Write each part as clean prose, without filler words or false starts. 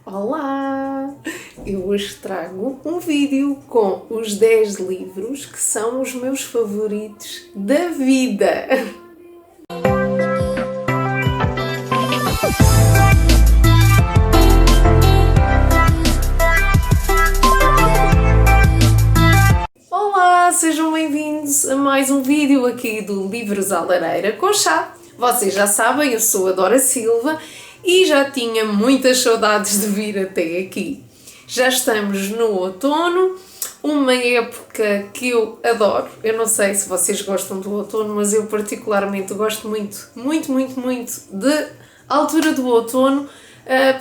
Olá! Eu hoje trago um vídeo com os 10 livros que são os meus favoritos da vida. Olá, sejam bem-vindos a mais um vídeo aqui do Livros à Lareira com chá. Vocês já sabem, eu sou a Dora Silva e já tinha muitas saudades de vir até aqui. Já estamos no outono, uma época que eu adoro. Eu não sei se vocês gostam do outono, mas eu particularmente gosto muito da altura do outono,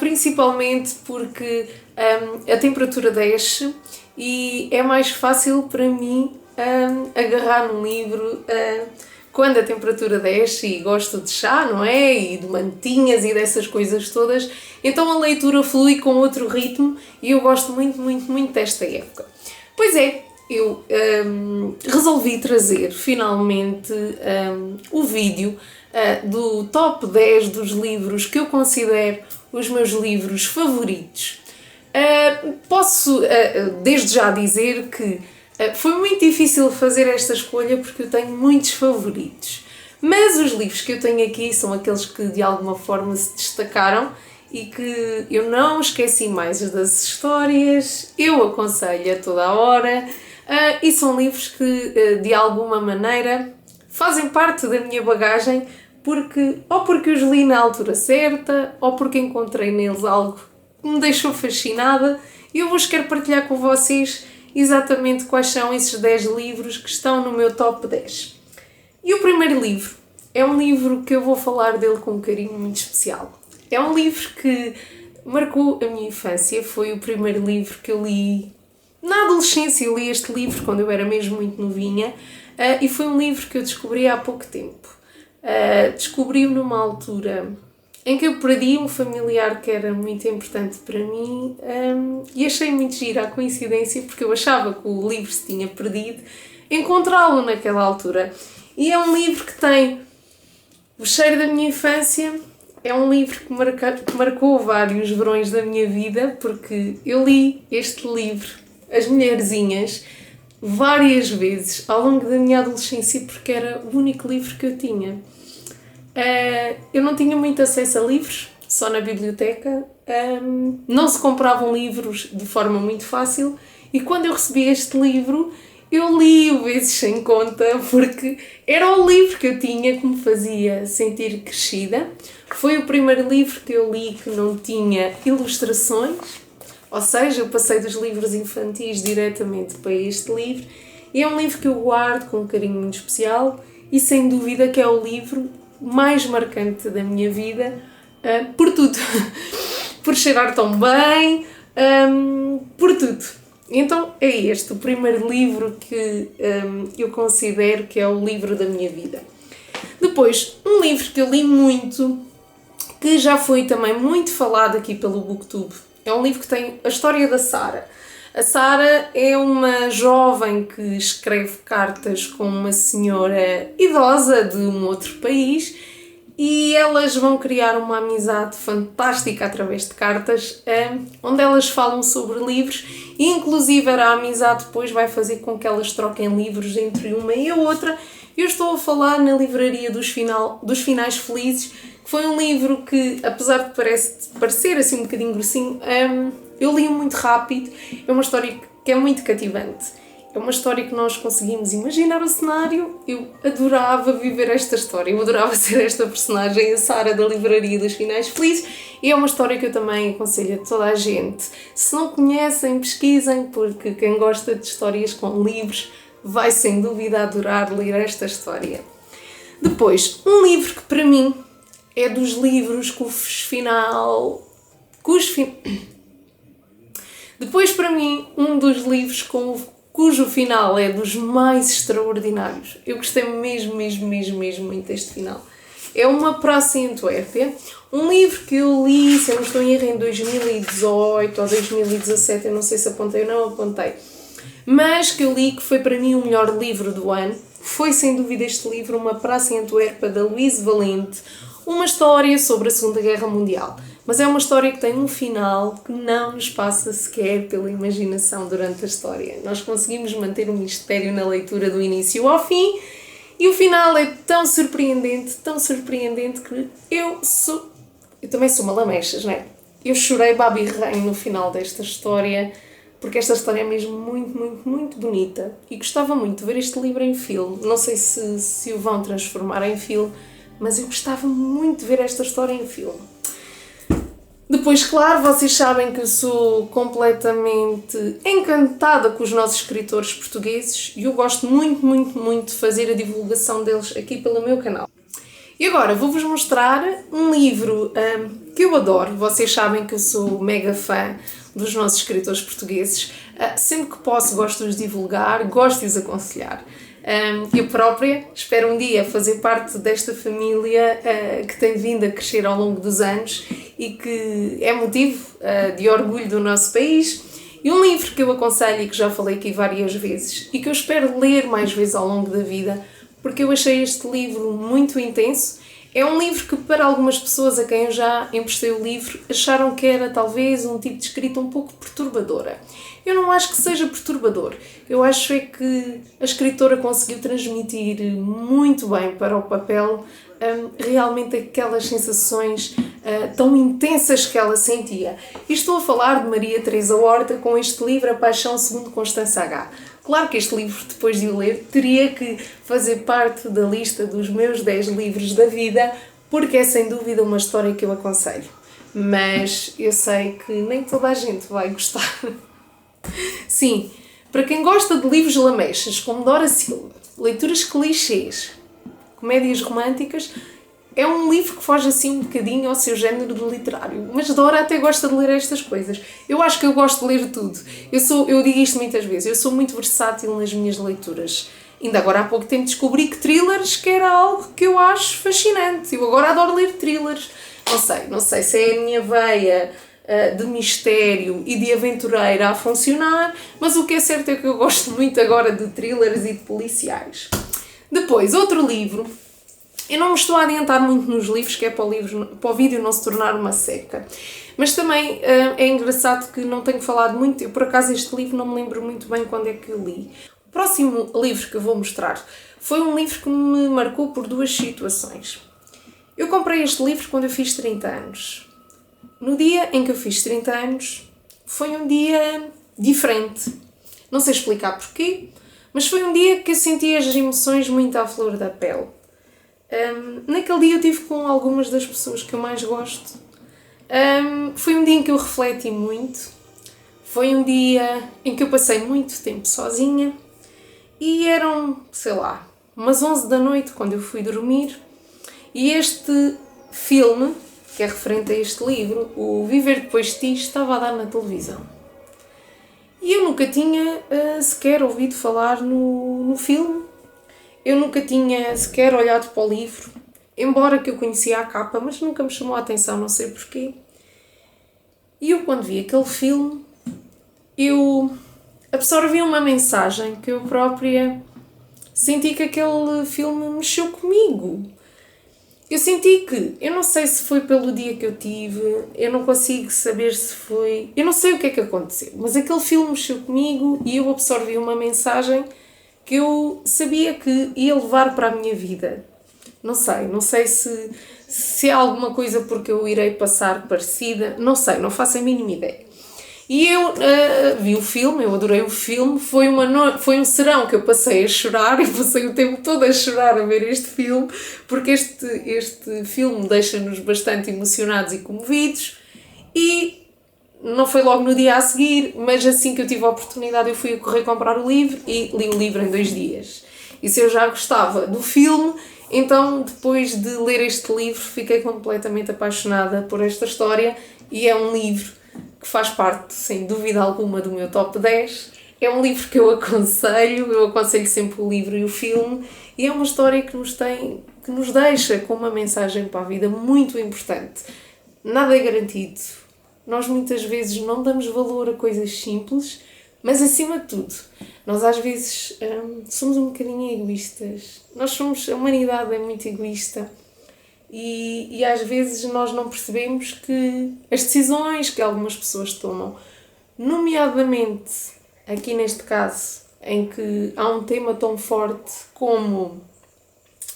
principalmente porque a temperatura desce e é mais fácil para mim agarrar num livro quando a temperatura desce, e gosto de chá, não é? E de mantinhas e dessas coisas todas. Então a leitura flui com outro ritmo e eu gosto muito desta época. Pois é, eu resolvi trazer finalmente o vídeo do top 10 dos livros que eu considero os meus livros favoritos. Posso desde já dizer que foi muito difícil fazer esta escolha porque eu tenho muitos favoritos, mas os livros que eu tenho aqui são aqueles que de alguma forma se destacaram e que eu não esqueci mais das histórias, eu aconselho a toda a hora, e são livros que de alguma maneira fazem parte da minha bagagem porque os li na altura certa ou porque encontrei neles algo que me deixou fascinada e eu vos quero partilhar com vocês exatamente quais são esses 10 livros que estão no meu top 10. E o primeiro livro é um livro que eu vou falar dele com um carinho muito especial. É um livro que marcou a minha infância, foi o primeiro livro que eu li na adolescência. Eu li este livro quando eu era mesmo muito novinha e foi um livro que eu descobri há pouco tempo. Descobri-o numa altura em que eu perdi um familiar que era muito importante para mim e achei muito gira a coincidência, porque eu achava que o livro se tinha perdido, encontrá-lo naquela altura. E é um livro que tem o cheiro da minha infância, é um livro que marcou vários verões da minha vida, porque eu li este livro, As Mulherzinhas, várias vezes ao longo da minha adolescência, porque era o único livro que eu tinha. Eu não tinha muito acesso a livros, só na biblioteca, não se compravam livros de forma muito fácil e quando eu recebi este livro eu li-o vezes sem conta porque era o livro que eu tinha que me fazia sentir crescida. Foi o primeiro livro que eu li que não tinha ilustrações, ou seja, eu passei dos livros infantis diretamente para este livro e é um livro que eu guardo com um carinho muito especial e sem dúvida que é o livro mais marcante da minha vida, por tudo, por cheirar tão bem, por tudo. Então é este o primeiro livro que eu considero que é o livro da minha vida. Depois, um livro que eu li muito, que já foi também muito falado aqui pelo BookTube, é um livro que tem a história da Sara. A Sara é uma jovem que escreve cartas com uma senhora idosa de um outro país e elas vão criar uma amizade fantástica através de cartas, onde elas falam sobre livros e inclusive a amizade depois vai fazer com que elas troquem livros entre uma e a outra. Eu estou a falar na Livraria dos Finais Felizes, que foi um livro que, apesar de parecer assim um bocadinho grossinho, eu li muito rápido. É uma história que é muito cativante. É uma história que nós conseguimos imaginar o cenário. Eu adorava viver esta história. Eu adorava ser esta personagem, a Sara da Livraria dos Finais Felizes. E é uma história que eu também aconselho a toda a gente. Se não conhecem, pesquisem, porque quem gosta de histórias com livros vai sem dúvida adorar ler esta história. Depois, um livro que para mim é dos livros Depois, para mim, um dos livros cujo final é dos mais extraordinários. Eu gostei mesmo muito deste final. É Uma Praça em Antuérpia, um livro que eu li, se eu não estou em erro, em 2018 ou 2017, eu não sei se apontei ou não apontei, mas que eu li, que foi para mim o melhor livro do ano. Foi sem dúvida este livro, Uma Praça em Antuérpia, da Louise Valente, uma história sobre a Segunda Guerra Mundial. mas é uma história que tem um final que não nos passa sequer pela imaginação durante a história. Nós conseguimos manter o mistério na leitura do início ao fim, e o final é tão surpreendente que eu também sou uma lamechas, não é? Eu chorei babirrém no final desta história, porque esta história é mesmo muito bonita, e gostava muito de ver este livro em filme. Não sei se o vão transformar em filme, mas eu gostava muito de ver esta história em filme. Depois, claro, vocês sabem que eu sou completamente encantada com os nossos escritores portugueses e eu gosto muito de fazer a divulgação deles aqui pelo meu canal. E agora vou-vos mostrar um livro que eu adoro. Vocês sabem que eu sou mega fã dos nossos escritores portugueses. Sempre que posso gosto de os divulgar, gosto de os aconselhar. Eu própria espero um dia fazer parte desta família que tem vindo a crescer ao longo dos anos e que é motivo de orgulho do nosso país. E um livro que eu aconselho e que já falei aqui várias vezes e que eu espero ler mais vezes ao longo da vida, porque eu achei este livro muito intenso. É um livro que para algumas pessoas a quem eu já emprestei o livro acharam que era talvez um tipo de escrita um pouco perturbadora. Eu não acho que seja perturbador, eu acho é que a escritora conseguiu transmitir muito bem para o papel realmente aquelas sensações tão intensas que ela sentia. E estou a falar de Maria Teresa Horta com este livro, A Paixão segundo Constança H. Claro que este livro, depois de o ler, teria que fazer parte da lista dos meus 10 livros da vida, porque é sem dúvida uma história que eu aconselho. Mas eu sei que nem toda a gente vai gostar. Sim, para quem gosta de livros lamechas, como Dora Silva, leituras clichês, comédias românticas, é um livro que foge assim um bocadinho ao seu género de literário. Mas Dora até gosta de ler estas coisas. Eu acho que eu gosto de ler tudo. Eu digo isto muitas vezes, eu sou muito versátil nas minhas leituras. Ainda agora há pouco tempo descobri que thrillers que era algo que eu acho fascinante. Eu agora adoro ler thrillers. Não sei se é a minha veia de mistério e de aventureira a funcionar, mas o que é certo é que eu gosto muito agora de thrillers e de policiais. Depois, outro livro. Eu não me estou a adiantar muito nos livros, que é para o vídeo não se tornar uma seca. Mas também é engraçado que não tenho falado muito. Eu, por acaso, este livro não me lembro muito bem quando é que eu li. O próximo livro que eu vou mostrar foi um livro que me marcou por duas situações. Eu comprei este livro quando eu fiz 30 anos. No dia em que eu fiz 30 anos, foi um dia diferente. Não sei explicar porquê, mas foi um dia que eu senti as emoções muito à flor da pele. Naquele dia eu estive com algumas das pessoas que eu mais gosto. Foi um dia em que eu refleti muito. Foi um dia em que eu passei muito tempo sozinha. E eram, sei lá, umas 11 da noite quando eu fui dormir. E este filme, que é referente a este livro, o Viver Depois de Ti, estava a dar na televisão. E eu nunca tinha sequer ouvido falar no filme. Eu nunca tinha sequer olhado para o livro, embora que eu conhecia a capa, mas nunca me chamou a atenção, não sei porquê. E eu, quando vi aquele filme, eu absorvi uma mensagem que eu própria senti que aquele filme mexeu comigo. Eu senti que, eu não sei se foi pelo dia que eu tive, eu não consigo saber se foi... Eu não sei o que é que aconteceu, mas aquele filme mexeu comigo e eu absorvi uma mensagem que eu sabia que ia levar para a minha vida. Não sei se é alguma coisa porque eu irei passar parecida, não sei, não faço a mínima ideia. E eu vi o filme, eu adorei o filme, foi um serão que eu passei a chorar, eu passei o tempo todo a chorar a ver este filme, porque este filme deixa-nos bastante emocionados e comovidos, e não foi logo no dia a seguir, mas assim que eu tive a oportunidade eu fui a correr comprar o livro e li o livro em 2 dias. E se eu já gostava do filme, então depois de ler este livro fiquei completamente apaixonada por esta história e é um livro que faz parte, sem dúvida alguma, do meu top 10. É um livro que eu aconselho sempre o livro e o filme, e é uma história que nos deixa com uma mensagem para a vida muito importante. Nada é garantido. Nós muitas vezes não damos valor a coisas simples, mas acima de tudo, nós às vezes somos um bocadinho egoístas. A humanidade é muito egoísta e às vezes nós não percebemos que as decisões que algumas pessoas tomam, nomeadamente aqui neste caso, em que há um tema tão forte como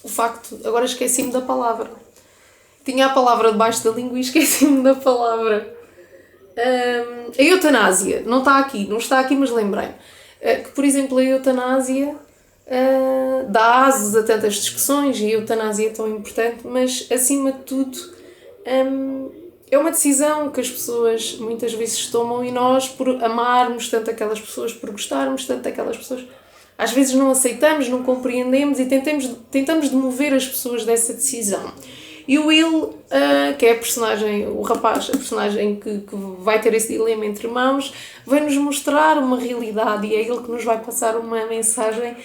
o facto... Agora esqueci-me da palavra. Tinha a palavra debaixo da língua e esqueci-me da palavra. A eutanásia. Não está aqui, mas lembrei-me. Que, por exemplo, a eutanásia dá asos a tantas discussões e a eutanásia é tão importante, mas, acima de tudo, é uma decisão que as pessoas muitas vezes tomam e nós, por amarmos tanto aquelas pessoas, por gostarmos tanto daquelas pessoas, às vezes não aceitamos, não compreendemos e tentamos demover as pessoas dessa decisão. E o Will, que é a personagem, o rapaz, a personagem que vai ter esse dilema entre mãos, vai-nos mostrar uma realidade e é ele que nos vai passar uma mensagem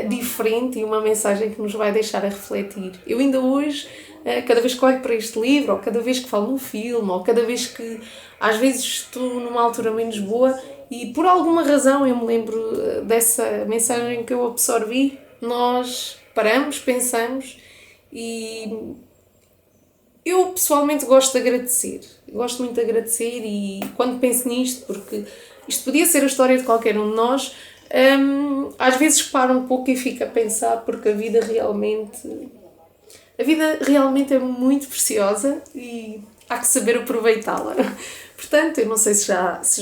diferente e uma mensagem que nos vai deixar a refletir. Eu ainda hoje, cada vez que olho para este livro, ou cada vez que falo num filme, ou cada vez que às vezes estou numa altura menos boa e por alguma razão eu me lembro dessa mensagem que eu absorvi, nós paramos, pensamos e... Eu pessoalmente gosto de agradecer, gosto muito de agradecer e quando penso nisto, porque isto podia ser a história de qualquer um de nós, às vezes paro um pouco e fico a pensar porque a vida realmente é muito preciosa e há que saber aproveitá-la. Portanto, eu não sei se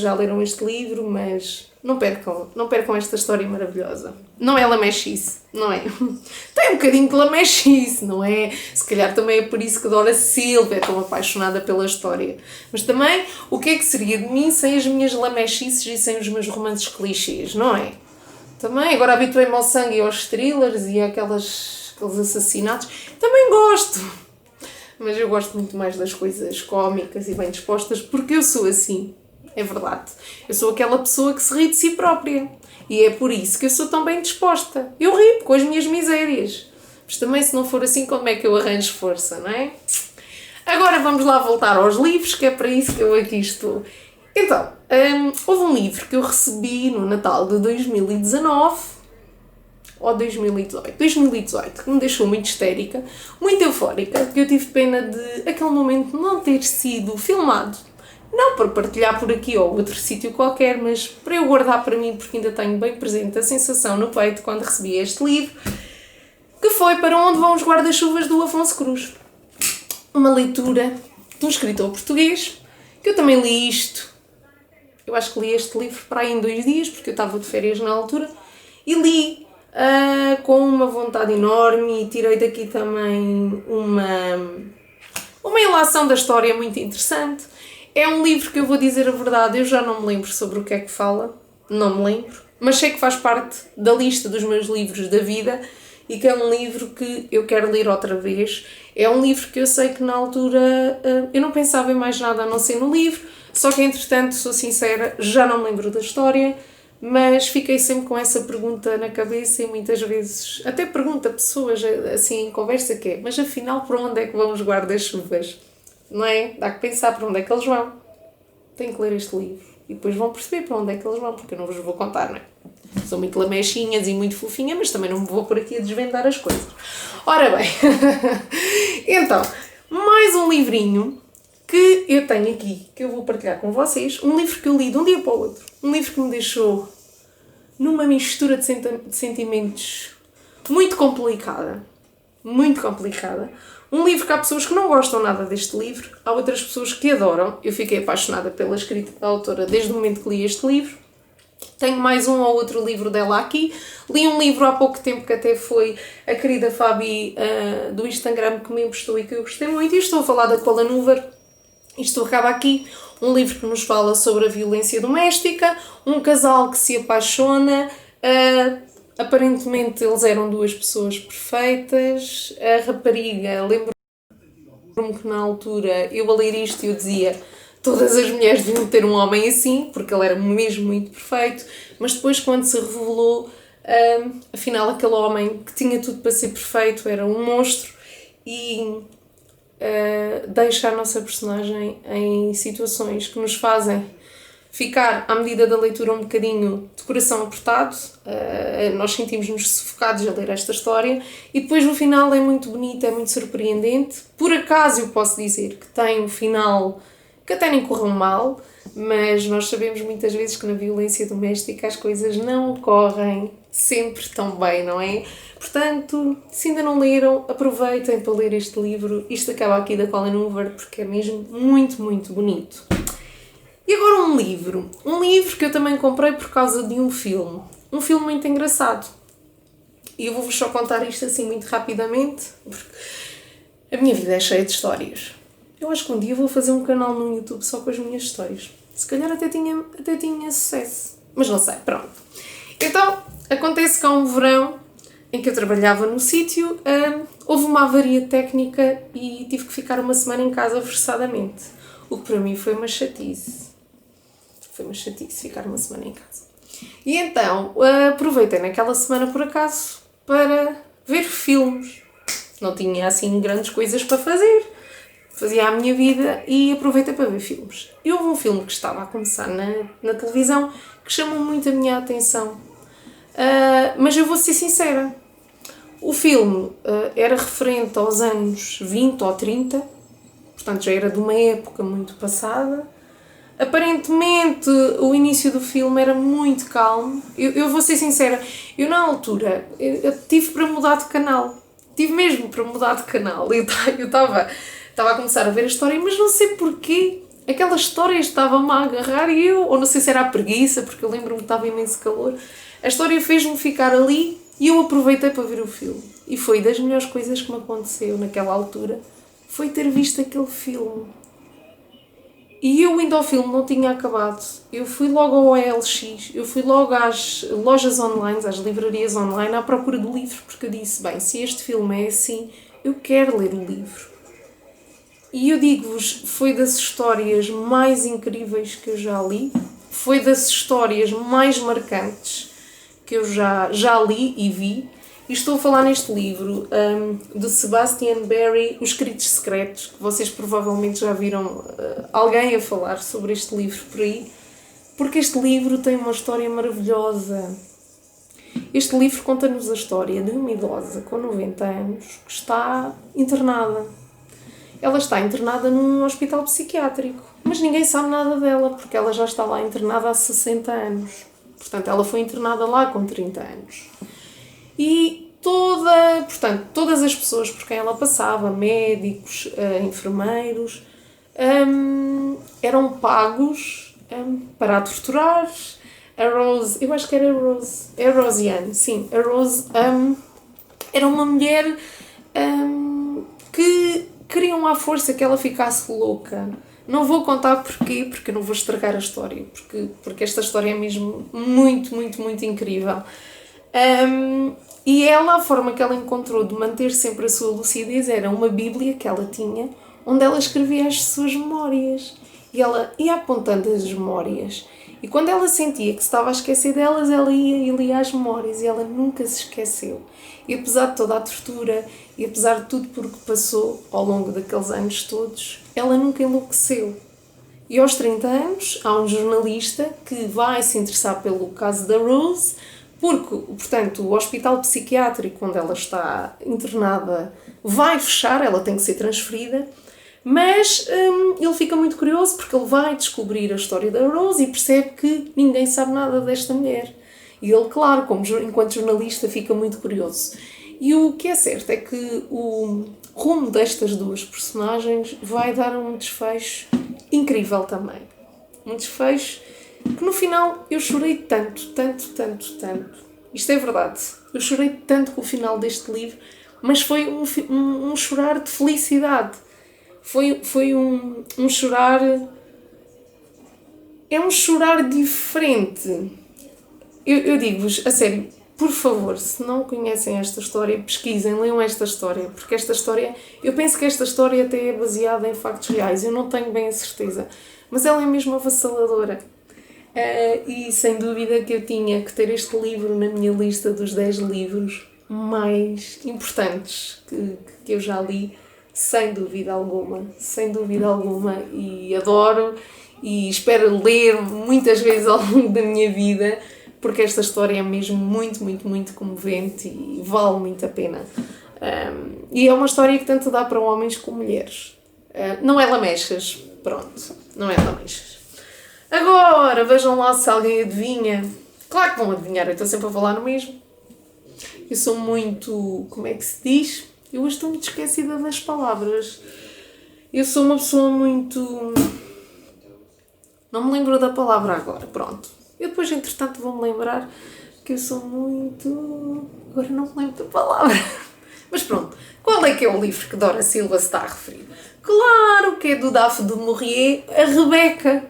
já leram este livro, mas não percam esta história maravilhosa. Não é lamechice, não é? Tem um bocadinho de lamechice, não é? Se calhar também é por isso que Dora Silva é tão apaixonada pela história. Mas também, o que é que seria de mim sem as minhas lamechices e sem os meus romances clichês, não é? Também, agora habituei-me ao sangue e aos thrillers e àqueles assassinatos. Também gosto. Mas eu gosto muito mais das coisas cómicas e bem dispostas porque eu sou assim. É verdade. Eu sou aquela pessoa que se ri de si própria. E é por isso que eu sou tão bem disposta. Eu rio com as minhas misérias. Mas também, se não for assim, como é que eu arranjo força, não é? Agora vamos lá voltar aos livros, que é para isso que eu aqui estou. Então, houve um livro que eu recebi no Natal de 2019, ou 2018, que me deixou muito histérica, muito eufórica, que eu tive pena de aquele momento não ter sido filmado. Não para partilhar por aqui ou outro sítio qualquer, mas para eu guardar para mim, porque ainda tenho bem presente a sensação no peito quando recebi este livro, que foi Para Onde Vão os Guarda-Chuvas, do Afonso Cruz. Uma leitura de um escritor português, que eu também li isto. Eu acho que li este livro para aí em 2 dias, porque eu estava de férias na altura, e li com uma vontade enorme e tirei daqui também uma ilação da história muito interessante. É um livro que eu vou dizer a verdade, eu já não me lembro sobre o que é que fala, não me lembro, mas sei que faz parte da lista dos meus livros da vida e que é um livro que eu quero ler outra vez. É um livro que eu sei que na altura eu não pensava em mais nada a não ser no livro, só que entretanto, sou sincera, já não me lembro da história, mas fiquei sempre com essa pergunta na cabeça e muitas vezes até pergunto a pessoas assim em conversa que é, mas afinal para onde é que vão os guarda-chuvas? Não é? Dá que pensar para onde é que eles vão. Tenho que ler este livro. E depois vão perceber para onde é que eles vão, porque eu não vos vou contar, não é? Sou muito lamechinhas e muito fofinha, mas também não me vou por aqui a desvendar as coisas. Ora bem, então, mais um livrinho que eu tenho aqui, que eu vou partilhar com vocês. Um livro que eu li de um dia para o outro. Um livro que me deixou numa mistura de sentimentos muito complicada. Muito complicada. Um livro que há pessoas que não gostam nada deste livro, há outras pessoas que adoram. Eu fiquei apaixonada pela escrita da autora desde o momento que li este livro. Tenho mais um ou outro livro dela aqui. Li um livro há pouco tempo que até foi a querida Fabi do Instagram que me emprestou e que eu gostei muito. E estou a falar da Cola Núvar. Isto acaba aqui. Um livro que nos fala sobre a violência doméstica, um casal que se apaixona. Aparentemente eles eram 2 pessoas perfeitas. A rapariga, lembro-me que na altura eu a ler isto e eu dizia todas as mulheres deviam ter um homem assim, porque ele era mesmo muito perfeito, mas depois quando se revelou, afinal aquele homem que tinha tudo para ser perfeito era um monstro e deixa a nossa personagem em situações que nos fazem ficar, à medida da leitura, um bocadinho de coração apertado. Nós sentimos-nos sufocados a ler esta história e depois o final é muito bonito, é muito surpreendente. Por acaso eu posso dizer que tem um final que até nem correu mal, mas nós sabemos muitas vezes que na violência doméstica as coisas não correm sempre tão bem, não é? Portanto, se ainda não leram, aproveitem para ler este livro. Isto acaba aqui da Colleen Hoover porque é mesmo muito, muito bonito. E agora um livro que eu também comprei por causa de um filme muito engraçado. E eu vou-vos só contar isto assim muito rapidamente, porque a minha vida é cheia de histórias. Eu acho que um dia vou fazer um canal no YouTube só com as minhas histórias. Se calhar até tinha sucesso. Mas não sei, pronto. Então, acontece que há um verão em que eu trabalhava no sítio, houve uma avaria técnica e tive que ficar uma semana em casa forçadamente. O que para mim foi uma chatice. Foi uma chatice ficar uma semana em casa. E então, aproveitei naquela semana, por acaso, para ver filmes. Não tinha, assim, grandes coisas para fazer. Fazia a minha vida e aproveitei para ver filmes. E houve um filme que estava a começar na televisão que chamou muito a minha atenção. Mas eu vou ser sincera. O filme era referente aos anos 20 ou 30. Portanto, já era de uma época muito passada. Aparentemente, o início do filme era muito calmo. Eu vou ser sincera, eu na altura eu tive para mudar de canal. Tive mesmo para mudar de canal. Eu estava a começar a ver a história, mas não sei porquê. Aquela história estava-me a agarrar e ou não sei se era a preguiça, porque eu lembro-me que estava imenso calor. A história fez-me ficar ali e eu aproveitei para ver o filme. E foi das melhores coisas que me aconteceu naquela altura, foi ter visto aquele filme. E eu indo ao filme não tinha acabado. Eu fui logo ao OLX, eu fui logo às lojas online, às livrarias online, à procura do livro, porque eu disse, bem, se este filme é assim, eu quero ler o livro. E eu digo-vos, foi das histórias mais incríveis que eu já li, foi das histórias mais marcantes que eu já li e vi. E estou a falar neste livro de Sebastian Barry, Os Escritos Secretos, que vocês provavelmente já viram alguém a falar sobre este livro por aí, porque este livro tem uma história maravilhosa. Este livro conta-nos a história de uma idosa com 90 anos que está internada. Ela está internada num hospital psiquiátrico, mas ninguém sabe nada dela, porque ela já está lá internada há 60 anos. Portanto, ela foi internada lá com 30 anos. E todas as pessoas por quem ela passava, médicos, enfermeiros, eram pagos para a torturar. A Rose, eu acho que era a Rose, é a Rosiane, sim, a Rose era uma mulher que queriam à força que ela ficasse louca. Não vou contar porquê, porque eu não vou estragar a história, porque esta história é mesmo muito, muito, muito incrível. E ela, a forma que ela encontrou de manter sempre a sua lucidez era uma bíblia que ela tinha, onde ela escrevia as suas memórias. E ela ia apontando as memórias. E quando ela sentia que se estava a esquecer delas, ela ia e lia as memórias e ela nunca se esqueceu. E apesar de toda a tortura e apesar de tudo por que passou ao longo daqueles anos todos, ela nunca enlouqueceu. E aos 30 anos há um jornalista que vai se interessar pelo caso da Rose, porque, portanto, o hospital psiquiátrico onde ela está internada vai fechar, ela tem que ser transferida, mas ele fica muito curioso porque ele vai descobrir a história da Rose e percebe que ninguém sabe nada desta mulher. E ele, claro, enquanto jornalista, fica muito curioso. E o que é certo é que o rumo destas duas personagens vai dar um desfecho incrível também. Um desfecho que no final eu chorei tanto. Isto é verdade. Eu chorei tanto com o final deste livro, mas foi um chorar de felicidade. Foi um chorar... É um chorar diferente. Eu digo-vos, a sério, por favor, se não conhecem esta história, pesquisem, leiam esta história, porque esta história... Eu penso que esta história até é baseada em factos reais, eu não tenho bem a certeza, mas ela é mesmo avassaladora. E sem dúvida que eu tinha que ter este livro na minha lista dos 10 livros mais importantes que eu já li, sem dúvida alguma, e adoro. e espero ler muitas vezes ao longo da minha vida, porque esta história é mesmo muito, muito, muito comovente e vale muito a pena. E é uma história que tanto dá para homens como mulheres. Não é lamechas, pronto, não é lamechas. Agora, vejam lá se alguém adivinha. Claro que vão adivinhar, eu estou sempre a falar no mesmo. Eu sou muito, como é que se diz? Eu hoje estou muito esquecida das palavras. Eu sou uma pessoa muito... Não me lembro da palavra agora, pronto. Eu depois, entretanto, vou-me lembrar que eu sou muito... Agora não me lembro da palavra. Mas pronto, qual é que é o livro que Dora Silva se está a referir? Claro que é do Daphne du Maurier, a Rebeca.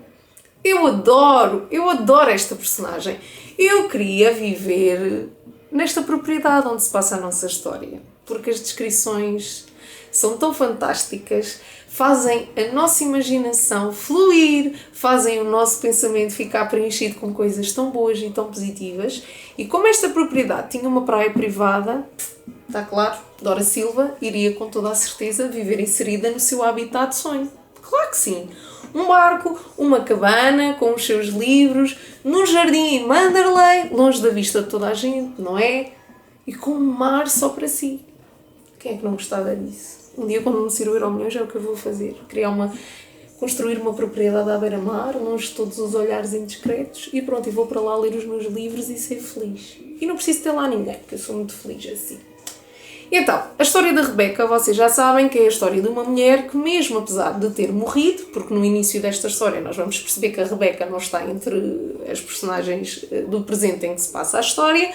Eu adoro esta personagem. Eu queria viver nesta propriedade onde se passa a nossa história, porque as descrições são tão fantásticas, fazem a nossa imaginação fluir, fazem o nosso pensamento ficar preenchido com coisas tão boas e tão positivas. E como esta propriedade tinha uma praia privada, está claro, Dora Silva iria com toda a certeza viver inserida no seu habitat de sonho. Claro que sim! Um barco, uma cabana com os seus livros, num jardim em Manderley, longe da vista de toda a gente, não é? E com um mar só para si. Quem é que não gostava disso? Um dia, quando me sair o Euromilhões, é o que eu vou fazer. Construir uma propriedade à beira-mar, longe de todos os olhares indiscretos, e pronto, eu vou para lá ler os meus livros e ser feliz. E não preciso ter lá ninguém, porque eu sou muito feliz assim. Então, a história da Rebeca, vocês já sabem que é a história de uma mulher que, mesmo apesar de ter morrido, porque no início desta história nós vamos perceber que a Rebeca não está entre as personagens do presente em que se passa a história,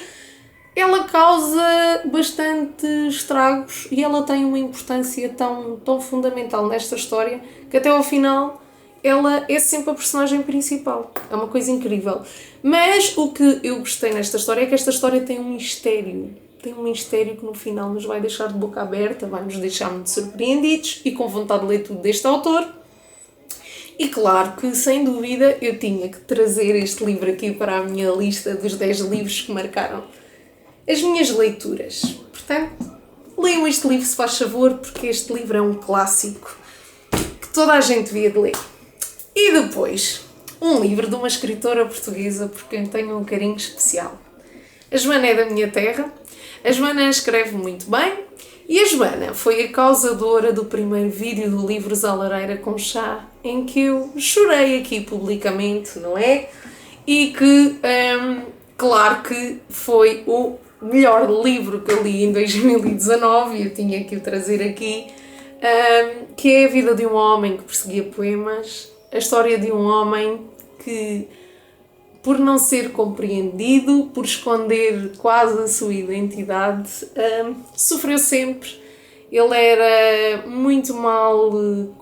ela causa bastante estragos e ela tem uma importância tão fundamental nesta história que até ao final ela é sempre a personagem principal. É uma coisa incrível. Mas o que eu gostei nesta história é que esta história tem um mistério. Tem um mistério que no final nos vai deixar de boca aberta, vai nos deixar muito surpreendidos e com vontade de ler tudo deste autor. E claro que, sem dúvida, eu tinha que trazer este livro aqui para a minha lista dos 10 livros que marcaram as minhas leituras. Portanto, leiam este livro se faz favor, porque este livro é um clássico que toda a gente devia de ler. E depois, um livro de uma escritora portuguesa por quem tenho um carinho especial. A Joana é da minha terra. A Joana escreve muito bem e a Joana foi a causadora do primeiro vídeo do Livros à Lareira com Chá, em que eu chorei aqui publicamente, não é? E que, claro que foi o melhor livro que eu li em 2019 e eu tinha que o trazer aqui, que é a vida de um homem que perseguia poemas, a história de um homem que, por não ser compreendido, por esconder quase a sua identidade, sofreu sempre. Ele era muito mal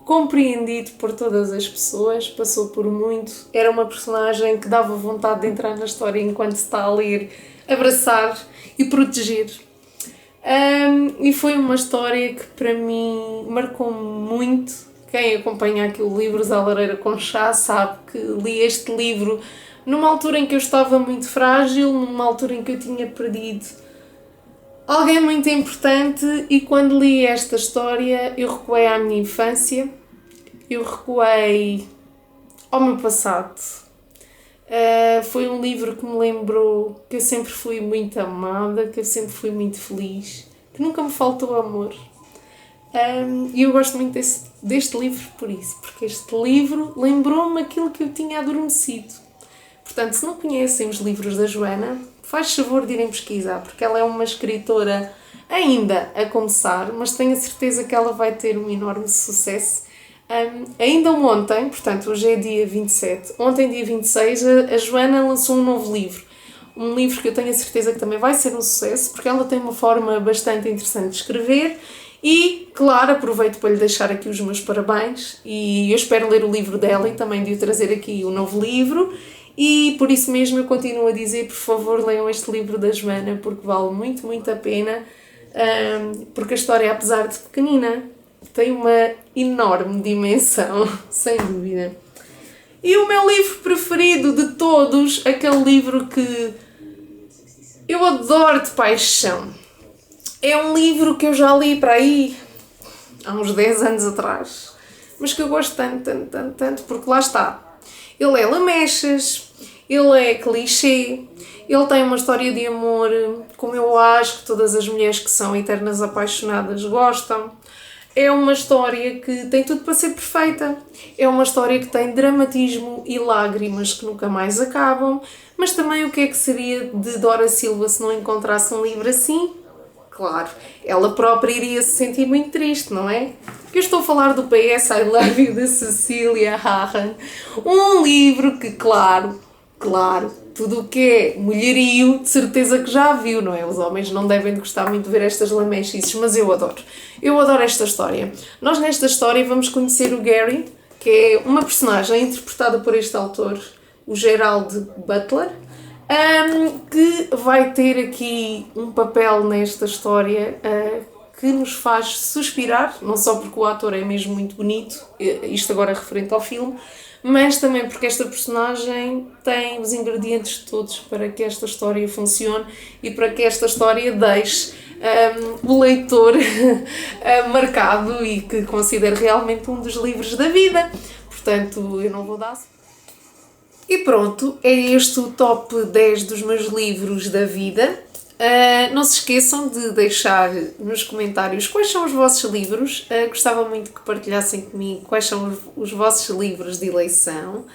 compreendido por todas as pessoas, passou por muito. Era uma personagem que dava vontade de entrar na história enquanto se está a ler, abraçar e proteger. E foi uma história que para mim marcou-me muito. Quem acompanha aqui o Livros à Lareira com Chá sabe que li este livro numa altura em que eu estava muito frágil, numa altura em que eu tinha perdido alguém muito importante, e quando li esta história eu recuei à minha infância, eu recuei ao meu passado. Foi um livro que me lembrou que eu sempre fui muito amada, que eu sempre fui muito feliz, que nunca me faltou amor. E eu gosto muito deste livro por isso, porque este livro lembrou-me aquilo que eu tinha adormecido. Portanto, se não conhecem os livros da Joana, faz favor de irem pesquisar, porque ela é uma escritora ainda a começar, mas tenho a certeza que ela vai ter um enorme sucesso. Ainda ontem, portanto, hoje é dia 27, ontem, dia 26, a Joana lançou um novo livro. Um livro que eu tenho a certeza que também vai ser um sucesso, porque ela tem uma forma bastante interessante de escrever. E, claro, aproveito para lhe deixar aqui os meus parabéns e eu espero ler o livro dela e também de o trazer aqui o novo livro. E por isso mesmo eu continuo a dizer, por favor, leiam este livro da Joana, porque vale muito, muito a pena, porque a história, apesar de pequenina, tem uma enorme dimensão, sem dúvida. E o meu livro preferido de todos, aquele livro que eu adoro de paixão, é um livro que eu já li para aí há uns 10 anos atrás, mas que eu gosto tanto, porque lá está. Ele é lamechas, ele é clichê, ele tem uma história de amor como eu acho que todas as mulheres que são eternas apaixonadas gostam. É uma história que tem tudo para ser perfeita. É uma história que tem dramatismo e lágrimas que nunca mais acabam. Mas também o que é que seria de Dora Silva se não encontrasse um livro assim? Claro, ela própria iria se sentir muito triste, não é? Porque eu estou a falar do PS I Love You de Cecília Ahern. Um livro que, claro, tudo o que é mulherio, de certeza que já viu, não é? Os homens não devem de gostar muito de ver estas lamechices, mas eu adoro. Eu adoro esta história. Nós nesta história vamos conhecer o Gary, que é uma personagem interpretada por este autor, o Gerald Butler, que vai ter aqui um papel nesta história que nos faz suspirar, não só porque o ator é mesmo muito bonito, isto agora é referente ao filme, mas também porque esta personagem tem os ingredientes todos para que esta história funcione e para que esta história deixe o leitor marcado e que considere realmente um dos livros da vida. Portanto, eu não vou dar. E pronto, é este o top 10 dos meus livros da vida. Não se esqueçam de deixar nos comentários quais são os vossos livros. Gostava muito que partilhassem comigo quais são os vossos livros de eleição.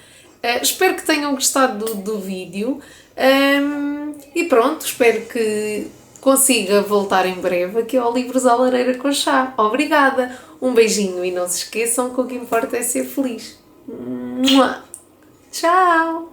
Espero que tenham gostado do vídeo. E pronto, espero que consiga voltar em breve aqui ao Livros à Lareira com Chá. Obrigada! Um beijinho e não se esqueçam que o que importa é ser feliz. Tchau!